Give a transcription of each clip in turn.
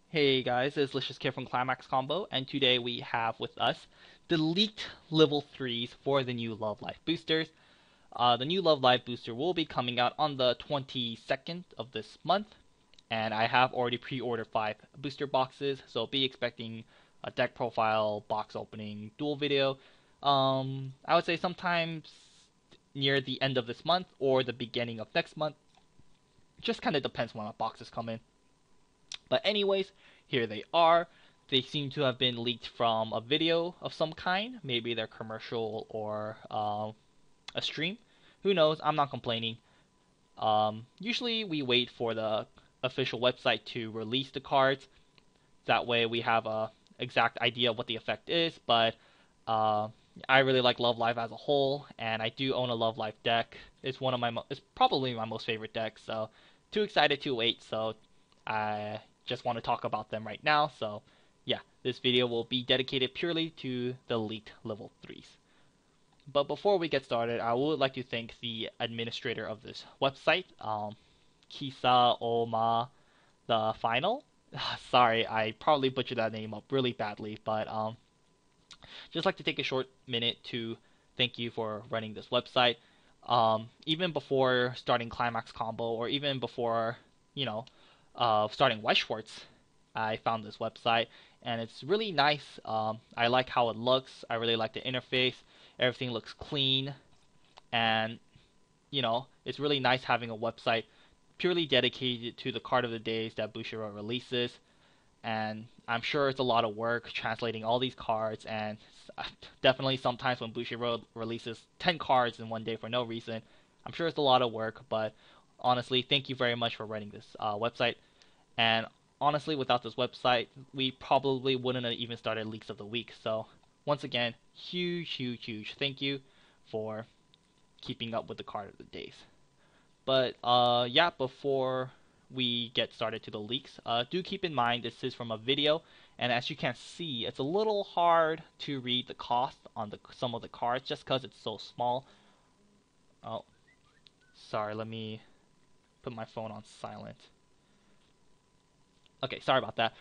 Hey guys, it's Licious Kid from Climax Combo, and today we have with us the leaked level 3s for the new Love Life boosters. The new Love Life booster will be coming out on the 22nd of this month, and I have already pre-ordered 5 booster boxes, so be expecting a deck profile, box opening, dual video. I would say sometimes near the end of this month or the beginning of next month. Just kind of depends when my boxes come in. But anyways, here they are. They seem to have been leaked from a video of some kind. Maybe they're commercial or a stream. Who knows? I'm not complaining. Usually we wait for the official website to release the cards. That way we have a exact idea of what the effect is. But uh, I really like Love Live as a whole, and I do own a Love Live deck. It's probably my most favorite deck. So too excited to wait. So I just want to talk about them right now. So yeah, this video will be dedicated purely to the leaked level 3s. But before we get started, I would like to thank the administrator of this website, Kisa Oma the Final. Sorry, I probably butchered that name up really badly, but just like to take a short minute to thank you for running this website. Even before starting Climax Combo, or even before, you know, starting White Schwartz, I found this website, and it's really nice. I like how it looks. I really like the interface. Everything looks clean, and it's really nice having a website purely dedicated to the card of the days that Bushiroad releases. And I'm sure it's a lot of work translating all these cards, and definitely sometimes when Bushiroad releases 10 cards in one day for no reason, I'm sure it's a lot of work. But honestly, thank you very much for running this website. And honestly, without this website, we probably wouldn't have even started Leaks of the Week. So once again, huge thank you for keeping up with the card of the days. But yeah, before we get started to the leaks, do keep in mind this is from a video, and as you can see, it's a little hard to read the cost on some of the cards just because it's so small. Oh, sorry, let me put my phone on silent. Okay, sorry about that.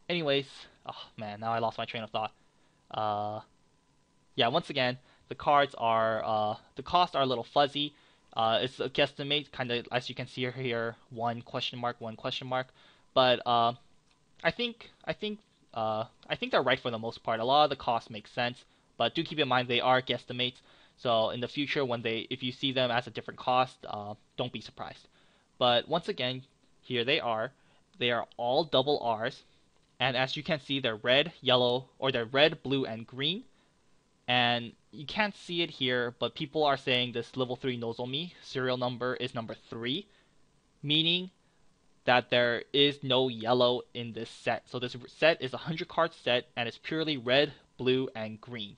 Anyways, oh man, now I lost my train of thought. Uh, yeah, once again, the costs are a little fuzzy. It's a guesstimate, kind of as you can see here, one question mark, one question mark. But I think I think I think they're right for the most part. A lot of the costs make sense, but do keep in mind they are guesstimates. So in the future, if you see them as a different cost, don't be surprised. But once again, here they are. They are all double R's, and as you can see, they're red, yellow, or they're red, blue, and green. And you can't see it here, but people are saying this level 3 Nozomi serial number is number 3, meaning that there is no yellow in this set. So this set is a 100 card set, and it's purely red, blue, and green.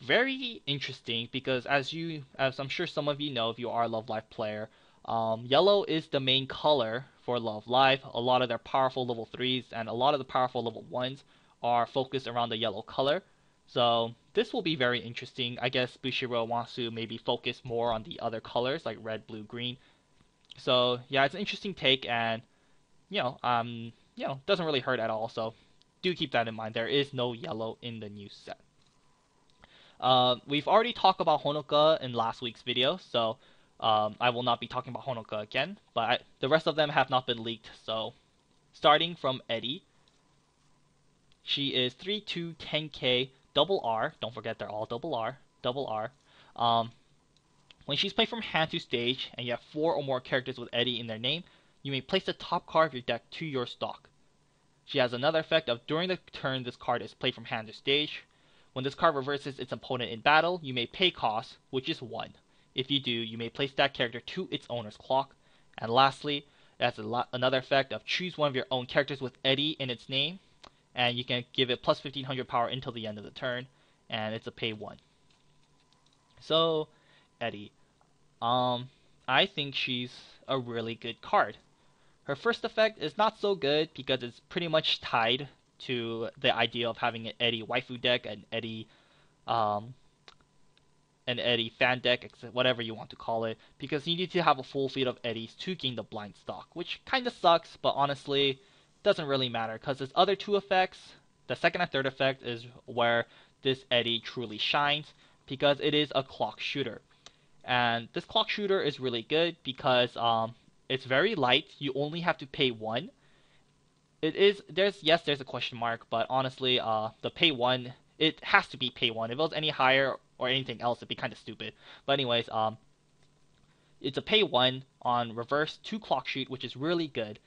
Very interesting because as I'm sure some of you know if you are a Love Live player, yellow is the main color for Love Live. A lot of their powerful level 3s and a lot of the powerful level 1s are focused around the yellow color. So this will be very interesting. I guess Bushiroad wants to maybe focus more on the other colors like red, blue, green. So yeah, it's an interesting take, and doesn't really hurt at all. So do keep that in mind. There is no yellow in the new set. We've already talked about Honoka in last week's video, so I will not be talking about Honoka again. But the rest of them have not been leaked. So starting from Eddie, she is 3-2-10K double R. Don't forget they're all double R. Double R. Um, when she's played from hand to stage, and you have 4 or more characters with Eddie in their name, you may place the top card of your deck to your stock. She has another effect of during the turn this card is played from hand to stage. When this card reverses its opponent in battle, you may pay cost, which is 1. If you do, you may place that character to its owner's clock. And lastly, it has another effect of choose one of your own characters with Eddie in its name, and you can give it plus 1500 power until the end of the turn, and it's a pay 1. So, Eddie. I think she's a really good card. Her first effect is not so good because it's pretty much tied to the idea of having an Eddie waifu deck, um, an Eddie fan deck, whatever you want to call it, because you need to have a full field of Eddies to gain the blind stock, which kind of sucks, but honestly, doesn't really matter because his other two effects, the second and third effect, is where this Eddie truly shines because it is a clock shooter. And this clock shooter is really good because it's very light. You only have to pay one. It is there's a question mark, but honestly, the pay one, it has to be pay one. If it was any higher or anything else, it'd be kind of stupid. But anyways, it's a pay one on reverse 2 clock shoot, which is really good.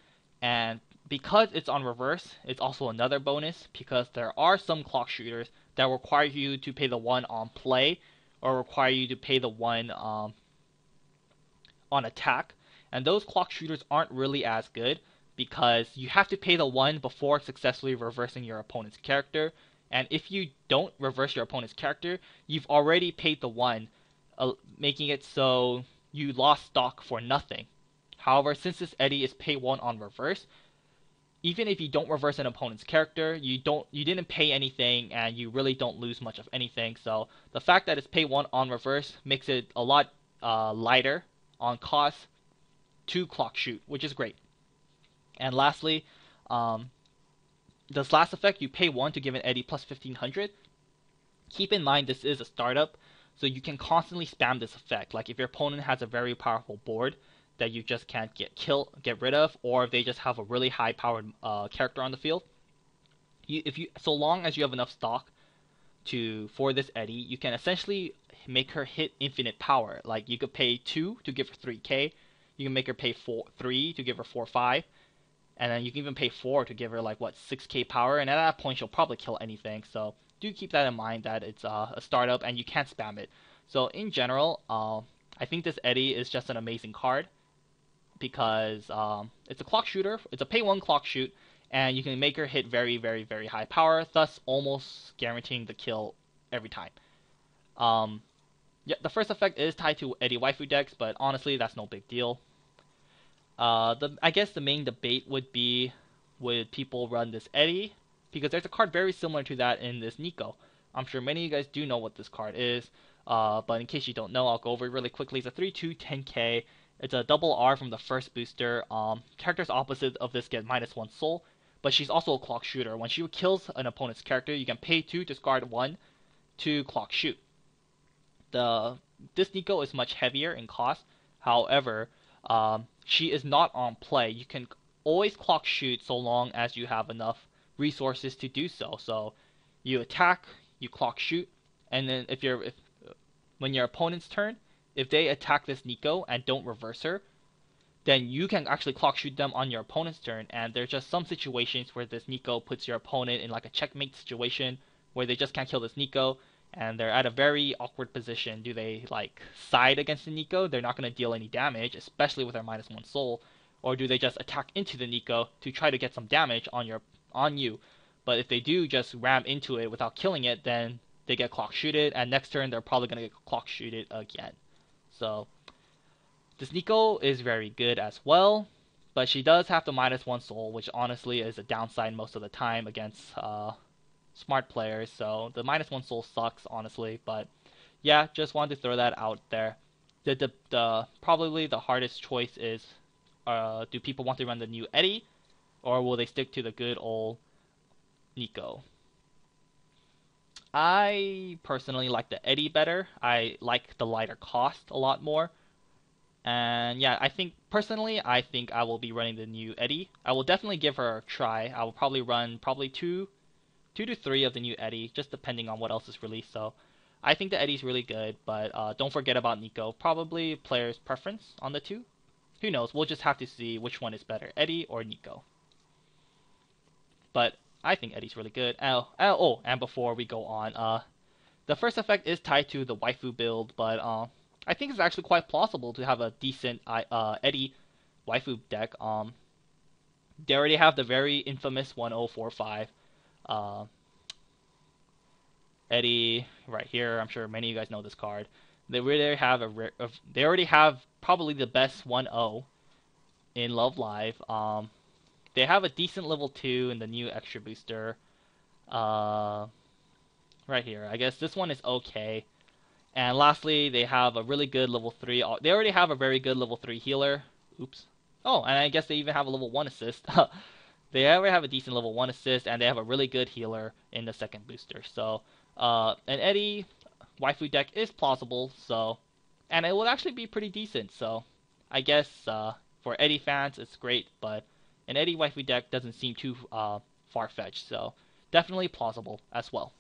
And because it's on reverse, it's also another bonus because there are some clock shooters that require you to pay the one on play or require you to pay the one on attack. And those clock shooters aren't really as good because you have to pay the one before successfully reversing your opponent's character. And if you don't reverse your opponent's character, you've already paid the one, making it so you lost stock for nothing. However, since this Eddie is pay one on reverse, even if you don't reverse an opponent's character, you didn't pay anything and you really don't lose much of anything. So the fact that it's pay one on reverse makes it a lot lighter on cost to clock shoot, which is great. And lastly, this last effect, you pay one to give an Eddie plus 1500. Keep in mind this is a startup, so you can constantly spam this effect. Like if your opponent has a very powerful board that you just can't get rid of, or if they just have a really high powered character on the field, so long as you have enough stock for this Eddie, you can essentially make her hit infinite power. Like you could pay 2 to give her 3k, you can make her pay 3 to give her 4-5, and then you can even pay 4 to give her like 6k power, and at that point she'll probably kill anything. So do keep that in mind that it's a startup and you can't spam it. So in general, I think this Eddie is just an amazing card because it's a clock shooter. It's a pay one clock shoot, and you can make her hit very, very, very high power, thus almost guaranteeing the kill every time. Yeah, the first effect is tied to Eddie waifu decks, but honestly, that's no big deal. I guess the main debate would be, would people run this Eddie? Because there's a card very similar to that in this Nico. I'm sure many of you guys do know what this card is, but in case you don't know, I'll go over it really quickly. It's a 3/2 10k. It's a double R from the first booster. Characters opposite of this get -1 soul, but she's also a clock shooter. When she kills an opponent's character, you can pay 2, discard 1 to clock shoot. This Nico is much heavier in cost. However, she is not on play. You can always clock shoot so long as you have enough resources to do so. So you attack, you clock shoot, and then when your opponent's turn, if they attack this Nico and don't reverse her, then you can actually clock shoot them on your opponent's turn. And there's just some situations where this Nico puts your opponent in like a checkmate situation where they just can't kill this Nico and they're at a very awkward position. Do they like side against the Nico? They're not going to deal any damage, especially with their -1 soul, or do they just attack into the Nico to try to get some damage on you? But if they do just ram into it without killing it, then they get clock shooted, and next turn they're probably going to get clock shooted again. So this Nico is very good as well, but she does have the -1 soul, which honestly is a downside most of the time against smart players. So the -1 soul sucks, honestly. But yeah, just wanted to throw that out there. The probably the hardest choice is, do people want to run the new Eddie, or will they stick to the good old Nico? I personally like the Eddie better. I like the lighter cost a lot more. And yeah, I think I will be running the new Eddie. I will definitely give her a try. I will probably run two to three of the new Eddie, just depending on what else is released. So I think the Eddie's really good, but don't forget about Nico. Probably player's preference on the two. Who knows? We'll just have to see which one is better, Eddie or Nico. But I think Eddie's really good. Oh, and before we go on, the first effect is tied to the waifu build, but I think it's actually quite plausible to have a decent Eddie waifu deck. They already have the very infamous 1045 Eddie right here. I'm sure many of you guys know this card. They already have probably the best 1-0 in Love Live. They have a decent level 2 in the new extra booster. Right here. I guess this one is okay. And lastly, they have a really good level 3. They already have a very good level 3 healer. Oops. Oh, and I guess they even have a level 1 assist. They already have a decent level 1 assist, and they have a really good healer in the second booster. So, an Eddie waifu deck is plausible, so, and it will actually be pretty decent. So, I guess for Eddie fans, it's great, but an Eddie waifu deck doesn't seem too far-fetched. So, definitely plausible as well.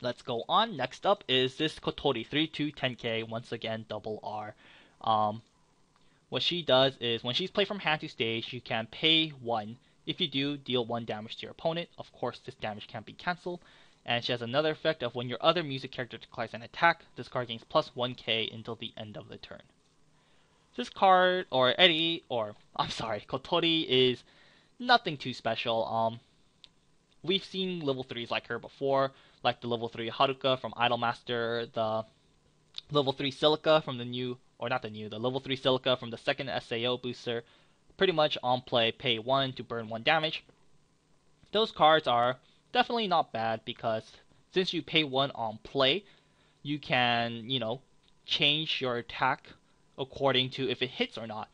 Let's go on. Next up is this Kotori 3210K, once again double R. What she does is when she's played from hand to stage, you can pay 1. If you do, deal 1 damage to your opponent. Of course, this damage can't be cancelled. And she has another effect of when your other music character declares an attack, this card gains plus 1k until the end of the turn. This card, or Eddie, or I'm sorry, Kotori is nothing too special. We've seen level 3s like her before, like the level 3 Haruka from Idolmaster, the level 3 Silica from the new, or not the new, the level 3 Silica from the second SAO booster. Pretty much on play, pay 1 to burn 1 damage. Those cards are definitely not bad because since you pay 1 on play, you can, change your attack according to if it hits or not.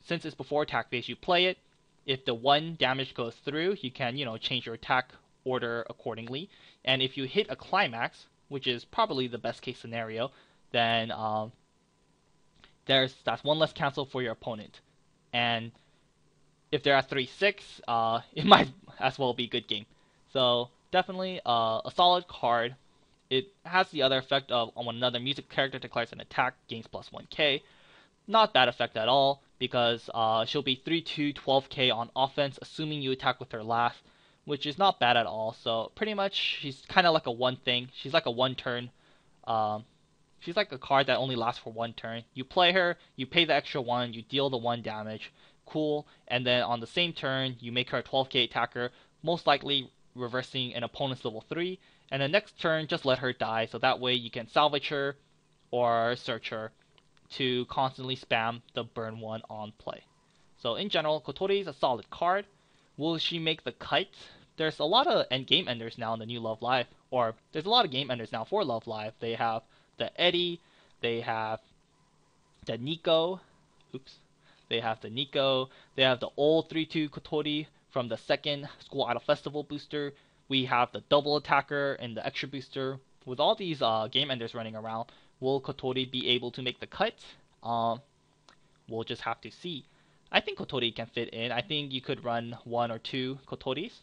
Since it's before attack phase, you play it. If the 1 damage goes through, you can, change your attack order accordingly. And if you hit a climax, which is probably the best case scenario, then that's 1 less cancel for your opponent. And if they're at 3-6, it might as well be a good game. So definitely a solid card. It has the other effect of when another music character declares an attack, gains plus 1k. Not bad effect at all, because she'll be 3-2, 12k on offense, assuming you attack with her last, which is not bad at all. So pretty much, she's kind of like a one thing. She's like a one turn. She's like a card that only lasts for 1 turn. You play her, you pay the extra 1, you deal the 1 damage, cool, and then on the same turn, you make her a 12k attacker, most likely reversing an opponent's level 3, and the next turn, just let her die, so that way you can salvage her or search her to constantly spam the burn 1 on play. So in general, Kotori is a solid card. Will she make the cut? There's a lot of game enders now in the new Love Live, or there's a lot of game enders now for Love Live. They have the Eddie, they have the Nico, they have the old 3-2 Kotori from the second School Idol Festival booster. We have the double attacker and the extra booster. With all these game enders running around, will Kotori be able to make the cut? We'll just have to see. I think Kotori can fit in. I think you could run 1 or 2 Kotoris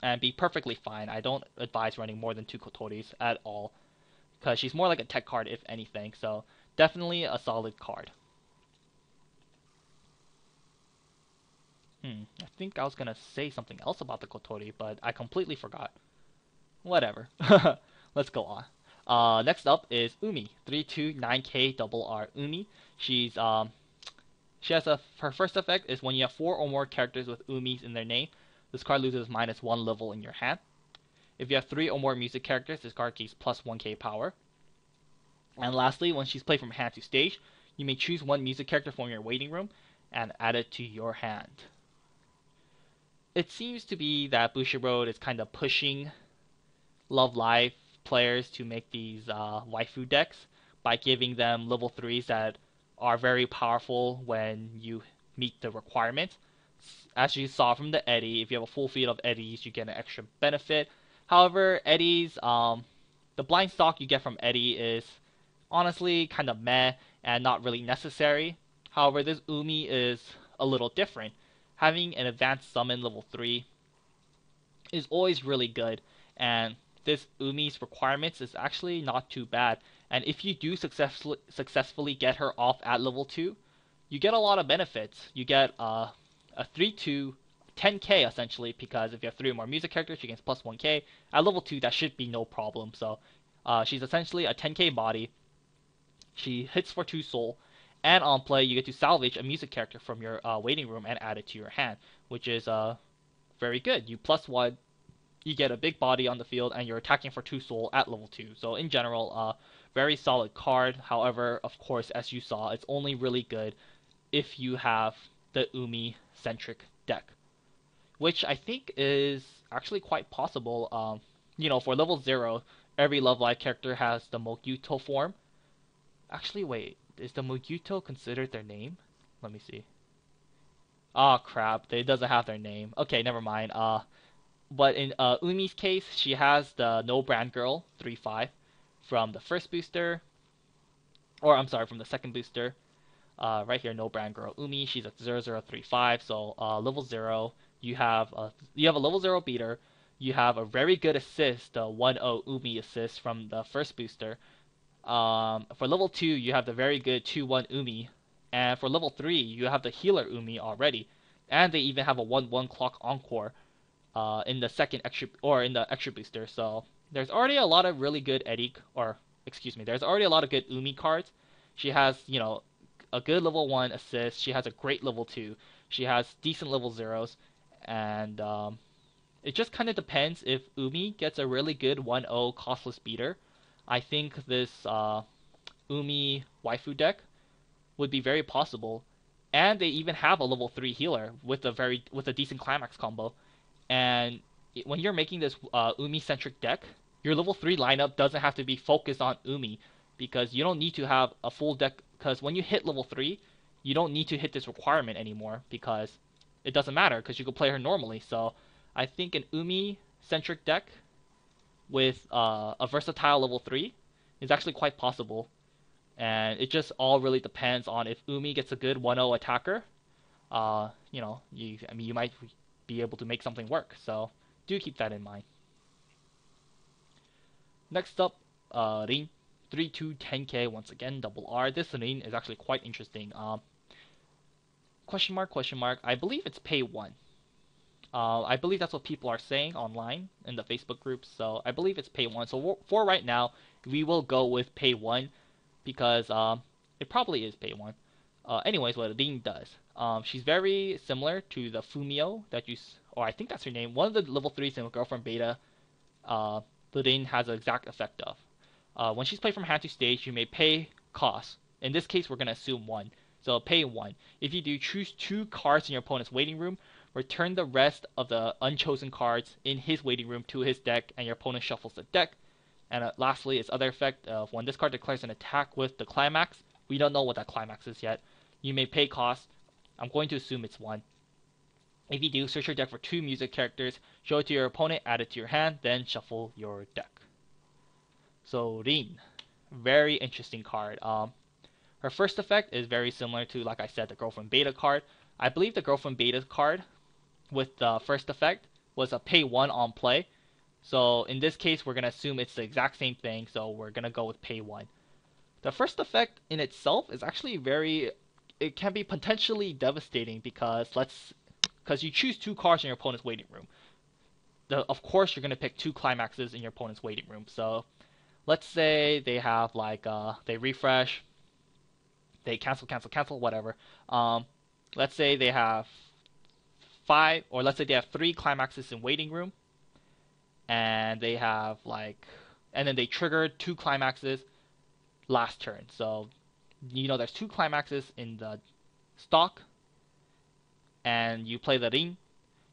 and be perfectly fine. I don't advise running more than 2 Kotoris at all, because she's more like a tech card if anything. So definitely a solid card. I think I was gonna say something else about the Kotori, but I completely forgot. Whatever. Let's go on. Next up is Umi, 329k double R Umi. She has her first effect is when you have 4 or more characters with Umis in their name, this card loses -1 level in your hand. If you have 3 or more music characters, this card gains plus 1k power. And lastly, when she's played from hand to stage, you may choose 1 music character from your waiting room and add it to your hand. It seems to be that Bushiroad is kind of pushing Love Live players to make these waifu decks by giving them level 3s that are very powerful when you meet the requirements. As you saw from the Eddie, if you have a full field of Eddies, you get an extra benefit. However, Eddies, the blind stock you get from Eddie is honestly kind of meh and not really necessary. However, this Umi is a little different. Having an advanced summon level 3 is always really good, and this Umi's requirements is actually not too bad. And if you do successfully get her off at level 2, you get a lot of benefits. You get a 3-2 10k essentially, because if you have 3 or more music characters, she gains plus 1k. At level 2, that should be no problem. So she's essentially a 10k body. She hits for 2 soul, and on play, you get to salvage a music character from your waiting room and add it to your hand, which is very good. You plus 1, you get a big body on the field, and you're attacking for 2 soul at level 2. So in general, very solid card. However, of course, as you saw, it's only really good if you have the Umi-centric deck, which I think is actually quite possible. For level 0, every Love Live character has the Mogyuto form. Actually, wait, is the Mogyuto considered their name? Let me see. Oh crap, it doesn't have their name. Okay, never mind. But in Umi's case, she has the No Brand Girl 3-5 from the first booster, or I'm sorry, from the second booster. Right here, No Brand Girl Umi. She's at 0035. So level 0. You have a level 0 beater. You have a very good assist, the 1-0 Umi assist from the first booster. For level 2, you have the very good 2-1 Umi. And for level 3, you have the healer Umi already. And they even have a 1-1 clock encore in the second extra, or in the extra booster. So there's already a lot of really good Eddie, or excuse me, there's already a lot of good Umi cards. She has, a good level 1 assist. She has a great level 2. She has decent level 0s. And it just kind of depends if Umi gets a really good 1-0 costless beater. I think this Umi waifu deck would be very possible. And they even have a level 3 healer with a decent climax combo. And when you're making this Umi-centric deck, your level 3 lineup doesn't have to be focused on Umi, because you don't need to have a full deck, because when you hit level 3, you don't need to hit this requirement anymore, because it doesn't matter, because you can play her normally. So I think an Umi-centric deck with a versatile level 3 is actually quite possible. And it just all really depends on if Umi gets a good 1-0 attacker. You might be able to make something work. So do keep that in mind. Next up, Rin 3210K once again, double R. This Rin is actually quite interesting. Question mark. I believe it's pay 1. I believe that's what people are saying online in the Facebook groups. So I believe it's pay 1. So for right now, we will go with pay 1 because it probably is pay 1. Anyways, what Rin does, she's very similar to the Fumio that or I think that's her name. One of the level 3s in Girlfriend Beta, Rin has an exact effect of. When she's played from hand to stage, you may pay cost. In this case, we're going to assume 1. So pay 1. If you do, choose 2 cards in your opponent's waiting room, return the rest of the unchosen cards in his waiting room to his deck, and your opponent shuffles the deck. And lastly, its other effect of when this card declares an attack with the climax, we don't know what that climax is yet. You may pay cost. I'm going to assume it's 1. If you do, search your deck for 2 music characters, show it to your opponent, add it to your hand, then shuffle your deck. So Rin, very interesting card. Her first effect is very similar to, like I said, the Girlfriend Beta card. I believe the Girlfriend Beta card with the first effect was a pay 1 on play. So in this case, we're going to assume it's the exact same thing, so we're going to go with pay 1. The first effect in itself is actually it can be potentially devastating because you choose 2 cards in your opponent's waiting room. Of course, you're going to pick 2 climaxes in your opponent's waiting room. So let's say they have they refresh, they cancel, whatever. Let's say they have 5, or let's say they have 3 climaxes in waiting room, and they have and then they trigger 2 climaxes last turn. So there's 2 climaxes in the stock, and you play the Rin.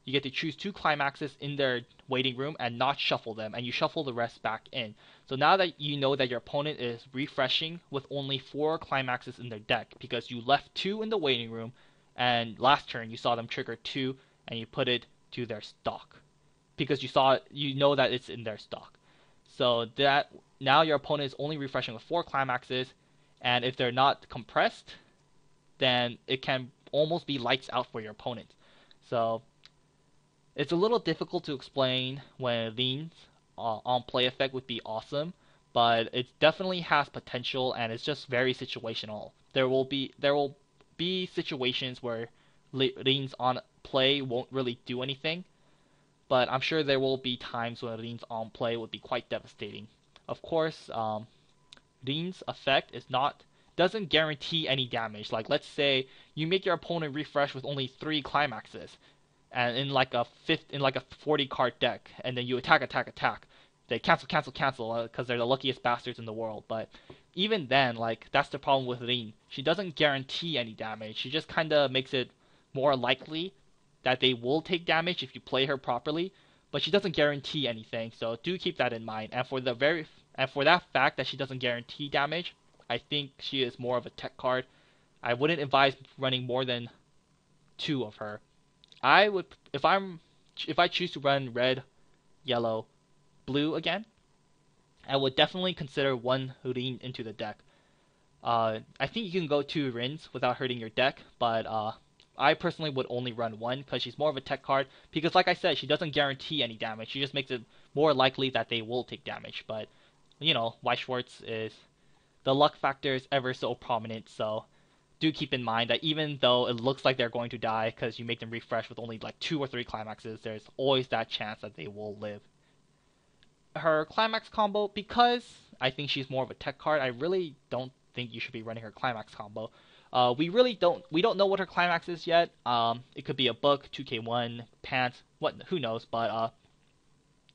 You get to choose 2 climaxes in their waiting room and not shuffle them, and you shuffle the rest back in. So now that you know that your opponent is refreshing with only 4 climaxes in their deck, because you left 2 in the waiting room, and last turn you saw them trigger 2, and you put it to their stock, because you know that it's in their stock. So that now your opponent is only refreshing with 4 climaxes, and if they're not compressed, then it can almost be lights out for your opponent. So it's a little difficult to explain when Rin's on-play effect would be awesome, but it definitely has potential, and it's just very situational. There will be situations where Rin's on-play won't really do anything, but I'm sure there will be times when Rin's on-play would be quite devastating. Of course, Rin's effect doesn't guarantee any damage. Like, let's say you make your opponent refresh with only 3 climaxes, and in a 40 card deck, and then you attack, they cancel, because they're the luckiest bastards in the world. But even then, that's the problem with Rin. She doesn't guarantee any damage. She just kind of makes it more likely that they will take damage if you play her properly, but she doesn't guarantee anything. So do keep that in mind. And for that fact that she doesn't guarantee damage, I think she is more of a tech card. I wouldn't advise running more than two of her. I would if I choose to run red, yellow, blue again, I would definitely consider one Rin into the deck. I think you can go two Rins without hurting your deck, but I personally would only run one because she's more of a tech card. Because like I said, she doesn't guarantee any damage. She just makes it more likely that they will take damage. But you know, White Schwartz is the luck factor is ever so prominent, so do keep in mind that even though it looks like they're going to die because you make them refresh with only like 2 or 3 climaxes, there's always that chance that they will live. Her climax combo, because I think she's more of a tech card, I really don't think you should be running her climax combo. We don't know what her climax is yet. It could be a book, 2k1, pants, who knows, but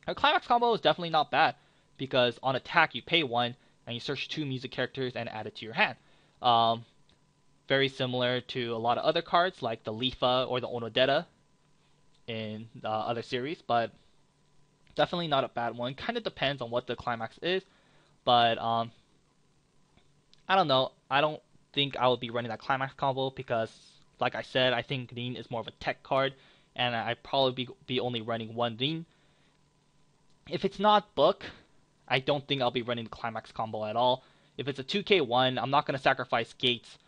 her climax combo is definitely not bad because on attack you pay 1 and you search 2 music characters and add it to your hand. Very similar to a lot of other cards like the Lifa or the Onodeta in the other series, but definitely not a bad one. Kind of depends on what the climax is, but I don't know. I don't think I would be running that climax combo because, like I said, I think Rin is more of a tech card, and I'd probably be only running one Rin. If it's not book, I don't think I'll be running the climax combo at all. If it's a 2k1, I'm not going to sacrifice gates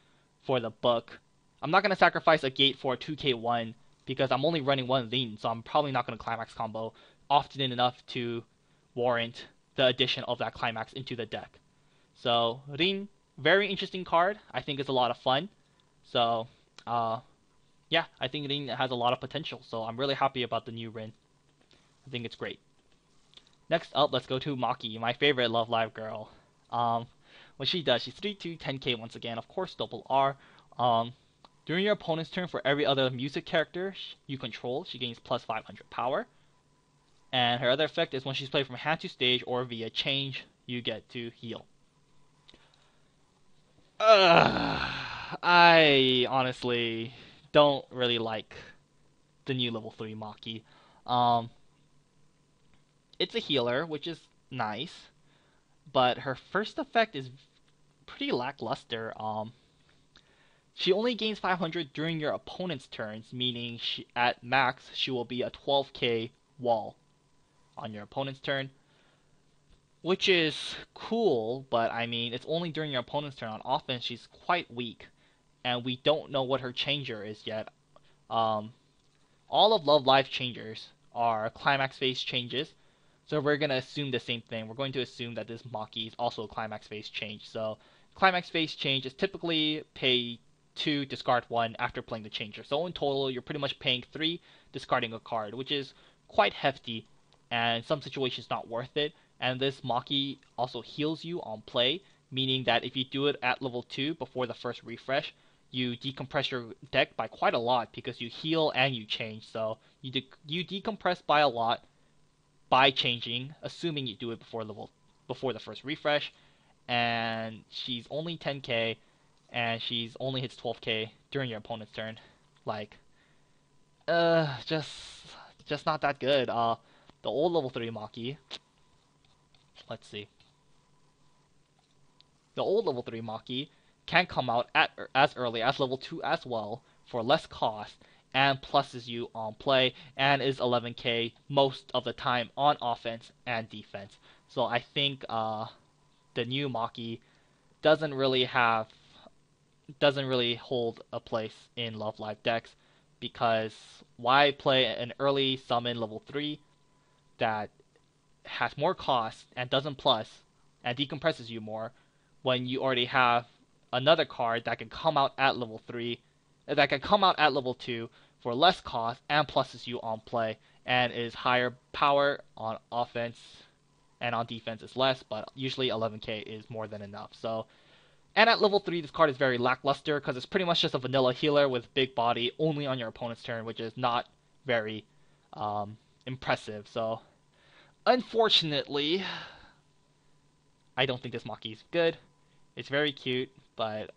for the book. I'm not going to sacrifice a gate for a 2k1 because I'm only running one Rin, so I'm probably not going to climax combo often enough to warrant the addition of that climax into the deck. So Rin, very interesting card. I think it's a lot of fun. So yeah, I think Rin has a lot of potential. So I'm really happy about the new Rin. I think it's great. Next up, let's go to Maki, my favorite Love Live girl. What she does, she's 3/2, 10k once again, of course, double R. During your opponent's turn, for every other music character you control, she gains plus 500 power. And her other effect is when she's played from hand to stage or via change, you get to heal. I honestly don't really like the new level 3 Maki. It's a healer, which is nice, but her first effect is pretty lackluster. She only gains 500 during your opponent's turns, meaning at max she will be a 12k wall on your opponent's turn, which is cool, but I mean it's only during your opponent's turn. On offense she's quite weak, and we don't know what her changer is yet. All of Love Live changers are climax phase changes, so we're going to assume the same thing. We're going to assume that this Maki is also a climax phase change. So climax phase change is typically pay 2, discard 1 after playing the changer. So in total, you're pretty much paying 3, discarding a card, which is quite hefty, and in some situations not worth it. And this Maki also heals you on play, meaning that if you do it at level 2 before the first refresh, you decompress your deck by quite a lot because you heal and you change. So you decompress by a lot by changing, assuming you do it before the first refresh. And she's only 10k, and she's only hits 12k during your opponent's turn. Like, just not that good. The old level 3 Maki. Let's see. The old level 3 Maki can come out as early as level 2 as well for less cost and pluses you on play and is 11k most of the time on offense and defense. So I think the new Maki doesn't really hold a place in Love Live decks, because why play an early summon level 3 that has more cost and doesn't plus and decompresses you more when you already have another card that can come out at level 3, that can come out at level 2 for less cost and pluses you on play and is higher power on offense, and on defense is less, but usually 11k is more than enough. So, and at level 3 this card is very lackluster because it's pretty much just a vanilla healer with big body only on your opponent's turn, which is not very impressive. So unfortunately, I don't think this Maki is good. It's very cute, but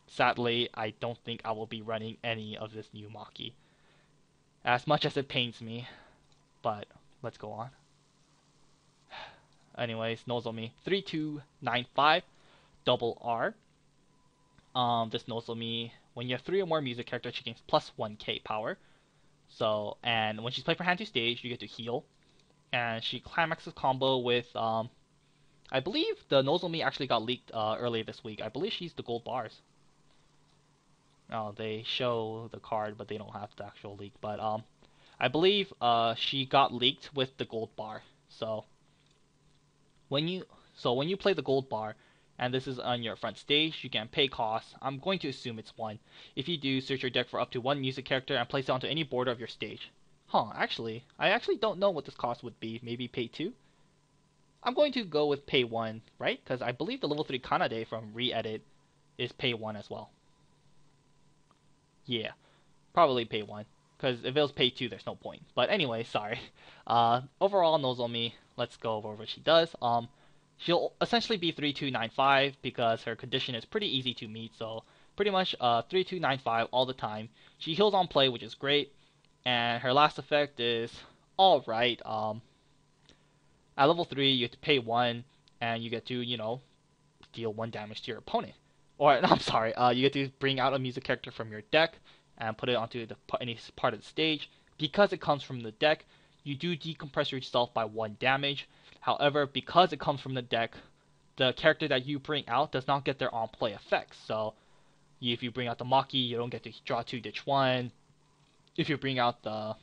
sadly, I don't think I will be running any of this new Maki. As much as it pains me, but let's go on. Anyways, Nozomi 3295 double R. This Nozomi When you have 3 or more music characters, she gains plus 1k power. So, and when she's played for hand to stage, you get to heal. And she climaxes combo with, I believe the Nozomi actually got leaked earlier this week. I believe she's the gold bars. Oh, they show the card, but they don't have the actual leak. But I believe she got leaked with the gold bar. So when you play the gold bar, and this is on your front stage, you can pay costs. I'm going to assume it's 1. If you do, search your deck for up to 1 music character and place it onto any border of your stage. Huh, actually, I actually don't know what this cost would be. Maybe pay 2? I'm going to go with pay 1, right? Because I believe the level 3 Kanade from Re-Edit is pay 1 as well. Yeah, probably pay 1. Because if it was pay 2, there's no point. But anyway, sorry. Overall, Nozomi, let's go over what she does. She'll essentially be 3295 because her condition is pretty easy to meet. So pretty much 3295 all the time. She heals on play, which is great. And her last effect is alright. At level 3, you have to pay 1, and you get to, deal 1 damage to your opponent. Or, no, I'm sorry, you get to bring out a music character from your deck and put it onto any part of the stage. Because it comes from the deck, you do decompress yourself by 1 damage. However, because it comes from the deck, the character that you bring out does not get their on-play effects. So, if you bring out the Maki, you don't get to draw 2, ditch 1. If you bring out the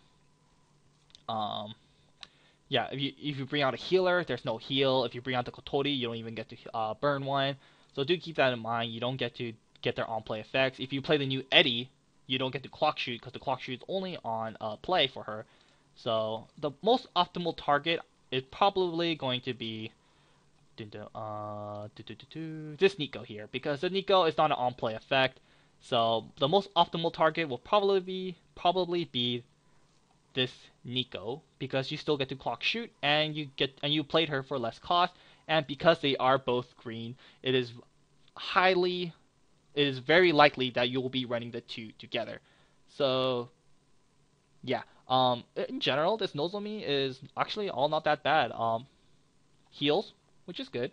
if you bring out a healer, there's no heal. If you bring out the Kotori, you don't even get to burn 1. So do keep that in mind. You don't get to get their on-play effects. If you play the new Eddie, you don't get to clock shoot because the clock shoot is only on play for her. So the most optimal target is probably going to be this Nico here, because the Nico is not an on-play effect. So the most optimal target will probably be this Nico, because you still get to clock shoot and you played her for less cost, and because they are both green, it is very likely that you will be running the 2 together. So yeah, in general, this Nozomi is actually all not that bad. Heals, which is good,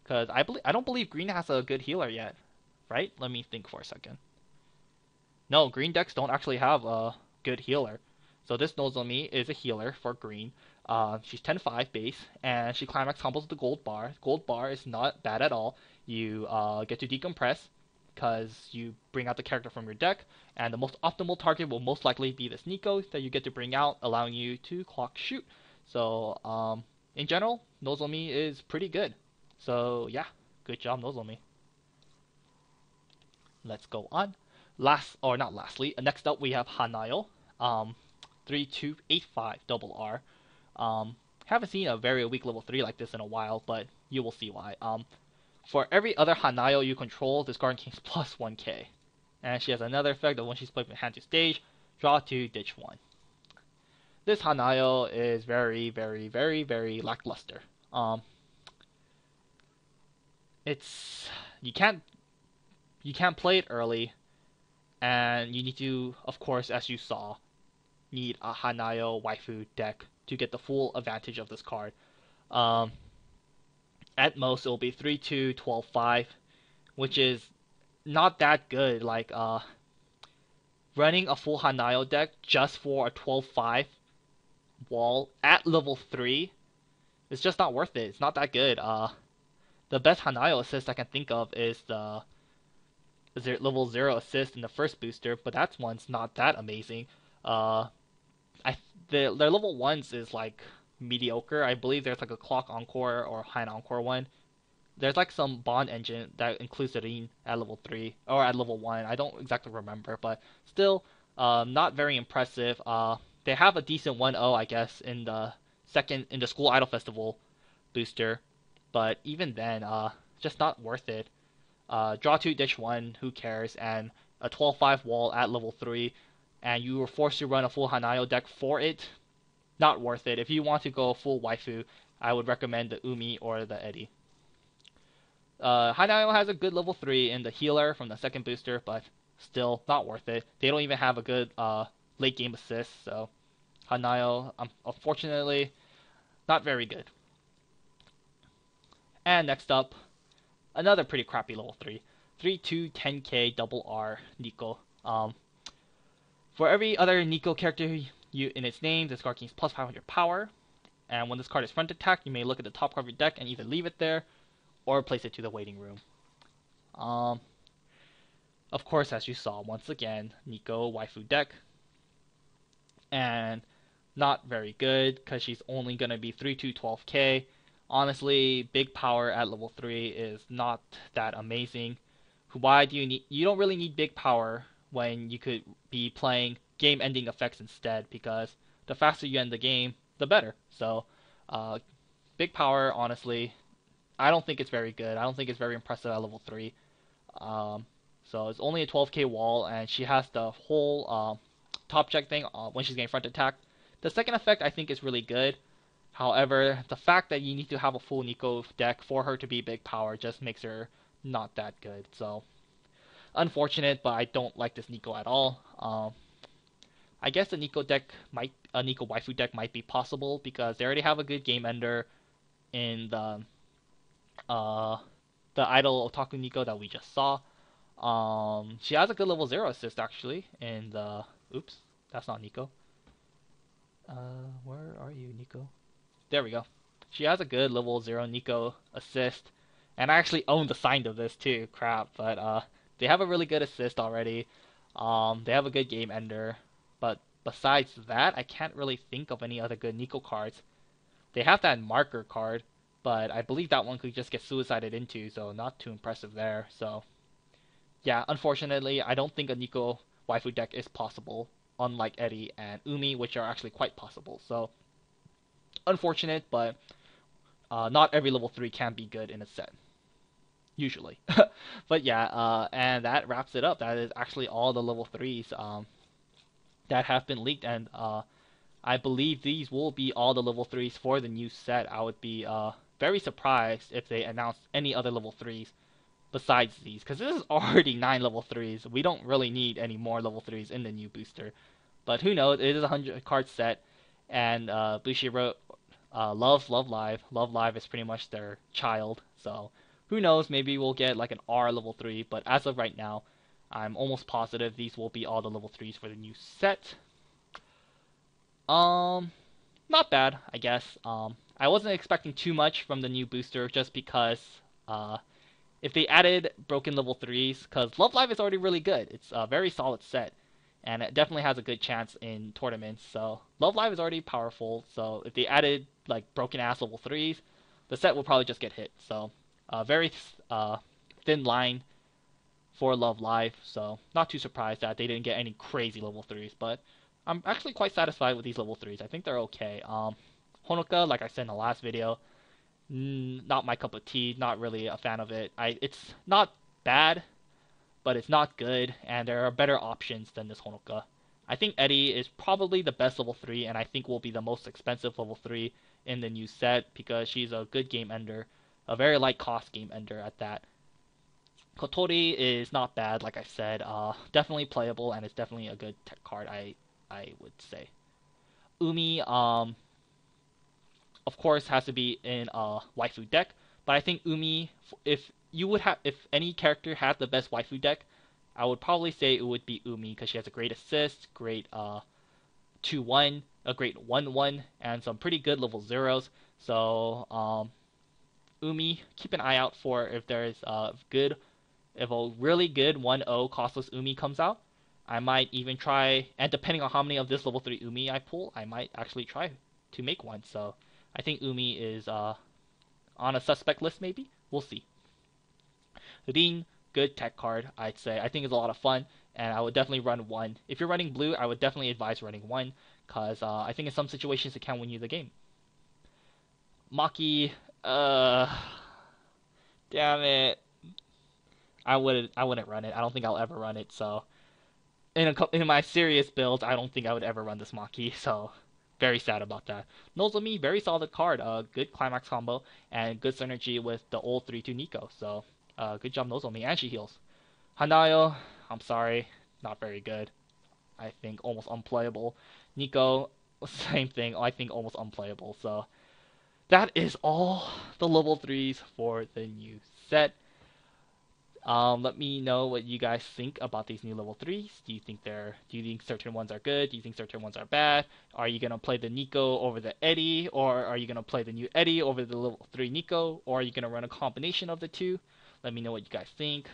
because I don't believe green has a good healer yet, right? Let me think for a second. No, green decks don't actually have a good healer. So this Nozomi is a healer for green. She's 10-5 base, and she climax combos with the gold bar. Gold bar is not bad at all. You get to decompress because you bring out the character from your deck, and the most optimal target will most likely be this Nico that you get to bring out, allowing you to clock shoot. So in general, Nozomi is pretty good. So yeah, good job, Nozomi. Let's go on. Next up we have Hanayo. 3285 double R. Haven't seen a very weak level 3 like this in a while, but you will see why. For every other Hanayo you control, this card gains plus 1k. And she has another effect that when she's played from hand to stage, draw 2, ditch 1. This Hanayo is very, very, very, very lackluster. You can't play it early, and you need to, of course, as you saw, need a Hanayo waifu deck to get the full advantage of this card. At most, it will be 3-2, 12-5, which is not that good. Like, running a full Hanayo deck just for a 12-5 wall at level 3 is just not worth it. It's not that good. The best Hanayo assist I can think of is the level 0 assist in the first booster, but that one's not that amazing. Their level 1s is like mediocre. I believe there's like a Clock Encore or High Encore one. There's like some Bond engine that includes the Rin at level 3 or at level 1. I don't exactly remember, but still not very impressive. They have a decent 1-0, I guess, in the School Idol Festival booster, but even then, just not worth it. Draw 2, ditch 1, who cares? And a 12-5 wall at level 3, and you were forced to run a full Hanayo deck for it. Not worth it. If you want to go full waifu, I would recommend the Umi or the Eddie. Hanayo has a good level 3 in the healer from the second booster, but still not worth it. They don't even have a good late game assist, so Hanayo, unfortunately, not very good. And next up, another pretty crappy level 3. 3/2 10k double R Nico. For every other Nico character in its name, this card gains plus 500 power. And when this card is front attack, you may look at the top card of your deck and either leave it there or place it to the waiting room. Of course, as you saw, once again, Nico waifu deck. And not very good because she's only going to be 3/2 12k. Honestly, big power at level 3 is not that amazing. Why do you need? You don't really need big power when you could be playing game-ending effects instead, because the faster you end the game, the better. So, big power, honestly, I don't think it's very good. I don't think it's very impressive at level 3. So it's only a 12k wall, and she has the whole top check thing when she's getting front attack. The second effect I think is really good. However, the fact that you need to have a full Nico deck for her to be big power just makes her not that good. So, unfortunate, but I don't like this Nico at all. I guess a Nico waifu deck might be possible because they already have a good game ender in the idol Otaku Nico that we just saw. She has a good level 0 assist actually in the... Oops, that's not Nico. Where are you, Nico? There we go. She has a good level 0 Nico assist. And I actually own the sign of this too, crap. But they have a really good assist already. They have a good game ender. But besides that, I can't really think of any other good Nico cards. They have that marker card, but I believe that one could just get suicided into, so not too impressive there. So yeah, unfortunately, I don't think a Nico waifu deck is possible, unlike Eri and Umi, which are actually quite possible. So unfortunate, but not every level 3 can be good in a set. Usually. But yeah, and that wraps it up. That is actually all the level 3s that have been leaked, and I believe these will be all the level 3s for the new set. I would be very surprised if they announced any other level 3s besides these, because this is already 9 level 3s. We don't really need any more level 3s in the new booster. But who knows, it is a 100 card set, and Bushiroad loves Love Live. Love Live is pretty much their child, so who knows, maybe we'll get like an R level 3, but as of right now, I'm almost positive these will be all the level 3s for the new set. Not bad, I guess. I wasn't expecting too much from the new booster just because if they added broken level 3s, because Love Live is already really good. It's a very solid set, and it definitely has a good chance in tournaments. So Love Live is already powerful, so if they added like broken ass level 3s, the set will probably just get hit. So very thin line for Love Live, so not too surprised that they didn't get any crazy level 3s, but I'm actually quite satisfied with these level 3s. I think they're okay. Honoka, like I said in the last video, not my cup of tea, not really a fan of it. It's not bad, but it's not good, and there are better options than this Honoka. I think Eddie is probably the best level 3, and I think will be the most expensive level 3 in the new set, because she's a good game ender, a very light cost game ender at that. Kotori is not bad, like I said, definitely playable, and it's definitely a good tech card, I would say. Umi, of course, has to be in a waifu deck, but I think Umi, if any character had the best waifu deck, I would probably say it would be Umi, because she has a great assist, great 2-1, a great 1-1, and some pretty good level 0s. So Umi, keep an eye out for if there's if a really good 1-0 costless Umi comes out. I might even try, and depending on how many of this level 3 Umi I pull, I might actually try to make one. So I think Umi is on a suspect list maybe. We'll see. Rin, good tech card, I'd say. I think it's a lot of fun, and I would definitely run 1. If you're running blue, I would definitely advise running 1, because I think in some situations it can win you the game. Maki, damn it. I wouldn't run it. I don't think I'll ever run it, so in my serious builds, I don't think I would ever run this Maki, so very sad about that. Nozomi, very solid card, good climax combo, and good synergy with the old 3/2 Nico, so good job Nozomi, and she heals. Hanayo, I'm sorry, not very good. I think almost unplayable. Nico, same thing, I think almost unplayable, so that is all the level 3s for the new set. Let me know what you guys think about these new level threes. Do you think certain ones are good? Do you think certain ones are bad? Are you gonna play the Nico over the Eddie, or are you gonna play the new Eddie over the level three Nico, or are you gonna run a combination of the two? Let me know what you guys think.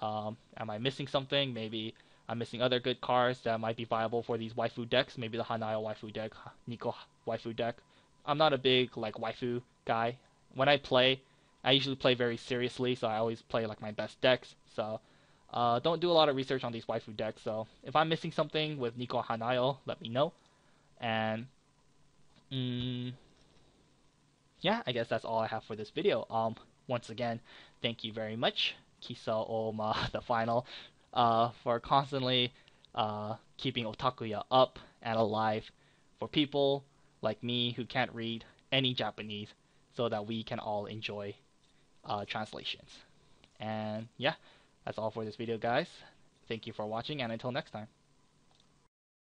Am I missing something? Maybe I'm missing other good cards that might be viable for these waifu decks. Maybe the Hanayo waifu deck, Nico waifu deck. I'm not a big like waifu guy. When I play, I usually play very seriously, so I always play like my best decks. So don't do a lot of research on these waifu decks. So if I'm missing something with Nico Hanayo, let me know. And mm, yeah, I guess that's all I have for this video. Once again, thank you very much, Kisa Oma, the final, for constantly keeping Otakuya up and alive for people like me who can't read any Japanese, so that we can all enjoy translations. And yeah, that's all for this video, guys. Thank you for watching, and until next time.